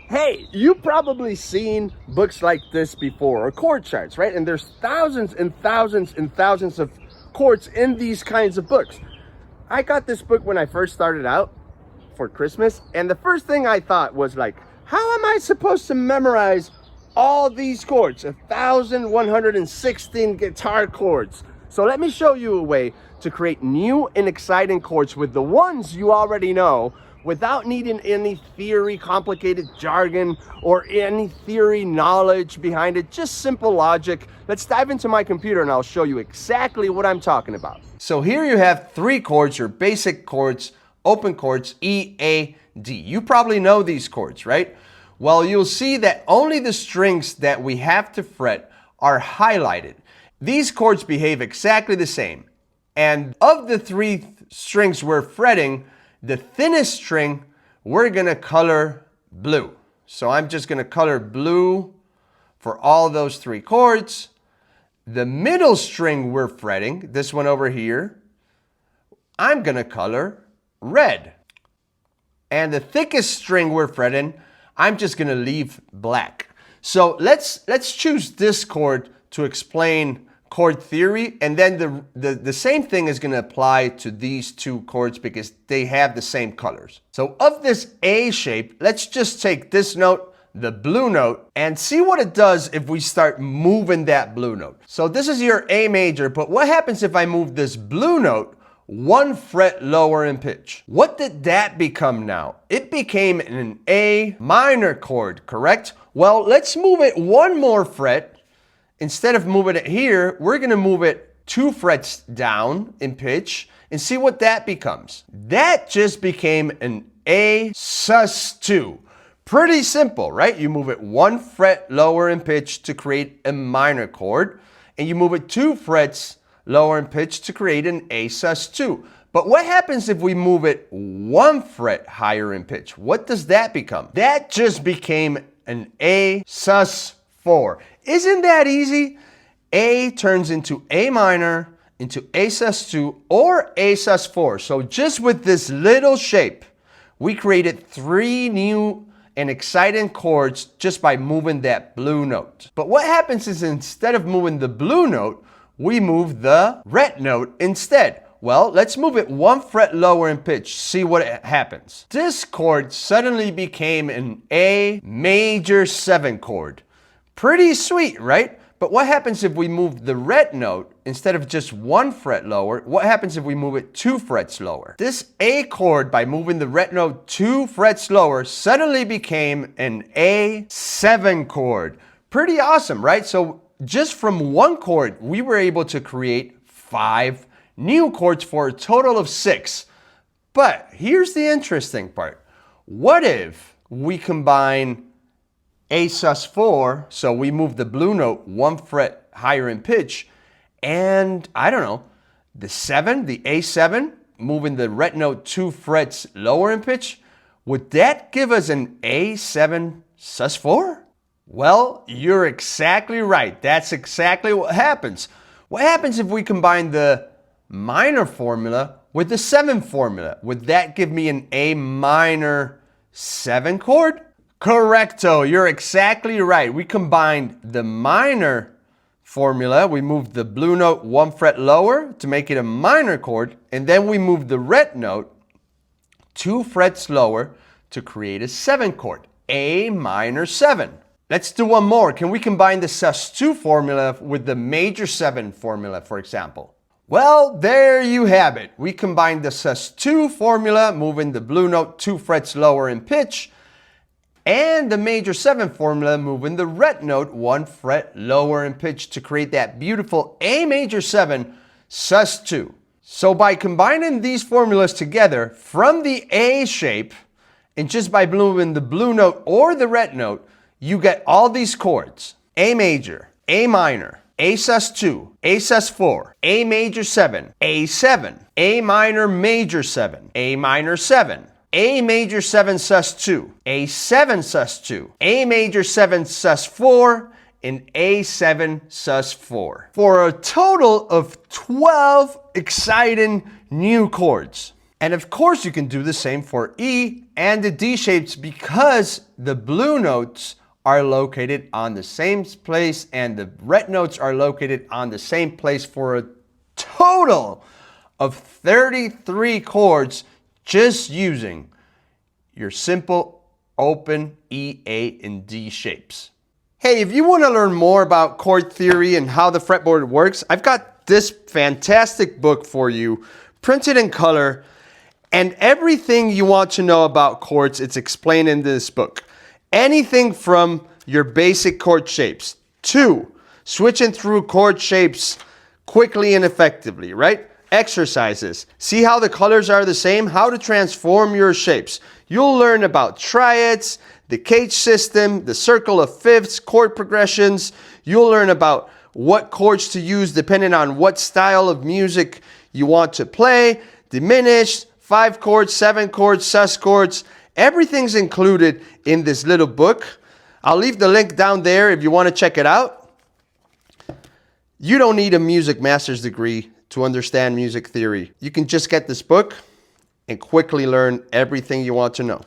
Hey, you've probably seen books like this before, or chord charts, right? And there's thousands and thousands and thousands of chords in these kinds of books. I got this book when I first started out for Christmas, and the first thing I thought was like, how am I supposed to memorize all these chords? 1,116 guitar chords. So let me show you a way to create new and exciting chords with the ones you already know, without needing any theory, complicated jargon, or any theory knowledge behind it, just simple logic. Let's dive into my computer and I'll show you exactly what I'm talking about. So here you have three chords, your basic chords, open chords, E, A, D. You probably know these chords, right? Well, you'll see that only the strings that we have to fret are highlighted. These chords behave exactly the same. And of the three strings we're fretting, the thinnest string, we're gonna color blue. So I'm just gonna color blue for all those three chords. The middle string we're fretting, this one over here, I'm gonna color red. And the thickest string we're fretting, I'm just gonna leave black. So let's choose this chord to explain chord theory, and then the same thing is going to apply to these two chords because they have the same colors. So of this A shape, let's just take this note, the blue note, and see what it does if we start moving that blue note. So this is your A major, but what happens if I move this blue note one fret lower in pitch? What did that become now? It became an A minor chord, correct? Well, let's move it one more fret. Instead of moving it here, we're going to move it 2 frets down in pitch and see what that becomes. That just became an A sus2. Pretty simple, right? You move it 1 fret lower in pitch to create a minor chord, and you move it 2 frets lower in pitch to create an A sus2. But what happens if we move it 1 fret higher in pitch? What does that become? That just became an A sus4. Isn't that easy? A turns into A minor, into A sus2, or A sus4. So just with this little shape, we created 3 new and exciting chords just by moving that blue note. But what happens is instead of moving the blue note, we move the red note instead. Well, let's move it 1 fret lower in pitch, see what happens. This chord suddenly became an A major 7 chord. Pretty sweet, right? But what happens if we move the red note, instead of just 1 fret lower, what happens if we move it 2 frets lower? This A chord, by moving the red note 2 frets lower, suddenly became an A7 chord. Pretty awesome, right? So just from one chord, we were able to create 5 new chords for a total of 6. But here's the interesting part. What if we combine A sus4, so we move the blue note 1 fret higher in pitch, and I don't know, the 7, the A7, moving the red note 2 frets lower in pitch, would that give us an A7 sus4? Well, you're exactly right. That's exactly what happens. What happens if we combine the minor formula with the 7 formula? Would that give me an A minor 7 chord? Correcto, you're exactly right. We combined the minor formula, we moved the blue note 1 fret lower to make it a minor chord, and then we moved the red note 2 frets lower to create a 7 chord, A minor 7. Let's do one more. Can we combine the sus2 formula with the major 7 formula, for example? Well, there you have it. We combined the sus2 formula, moving the blue note 2 frets lower in pitch, and the major 7 formula, moving the red note 1 fret lower in pitch to create that beautiful A major 7 sus2. So by combining these formulas together from the A shape, and just by moving the blue note or the red note, you get all these chords: A major, A minor, A sus2, A sus4, A major 7, A7, A minor major 7, A minor 7, A major 7 sus2, A7 sus2, A major 7 sus4, and A7 sus4. For a total of 12 exciting new chords. And of course you can do the same for E, and the D shapes because the blue notes are located on the same place and the red notes are located on the same place for a total of 33 chords just using your simple open E, A, and D shapes. Hey, if you want to learn more about chord theory and how the fretboard works, I've got this fantastic book for you, printed in color, and everything you want to know about chords, it's explained in this book. Anything from your basic chord shapes to switching through chord shapes quickly and effectively, right? Exercises. See how the colors are the same? How to transform your shapes. You'll learn about triads, the cage system, the circle of fifths, chord progressions. You'll learn about what chords to use depending on what style of music you want to play, diminished, 5 chords, 7 chords, sus chords. Everything's included in this little book. I'll leave the link down there if you want to check it out. You don't need a music master's degree to understand music theory. You can just get this book and quickly learn everything you want to know.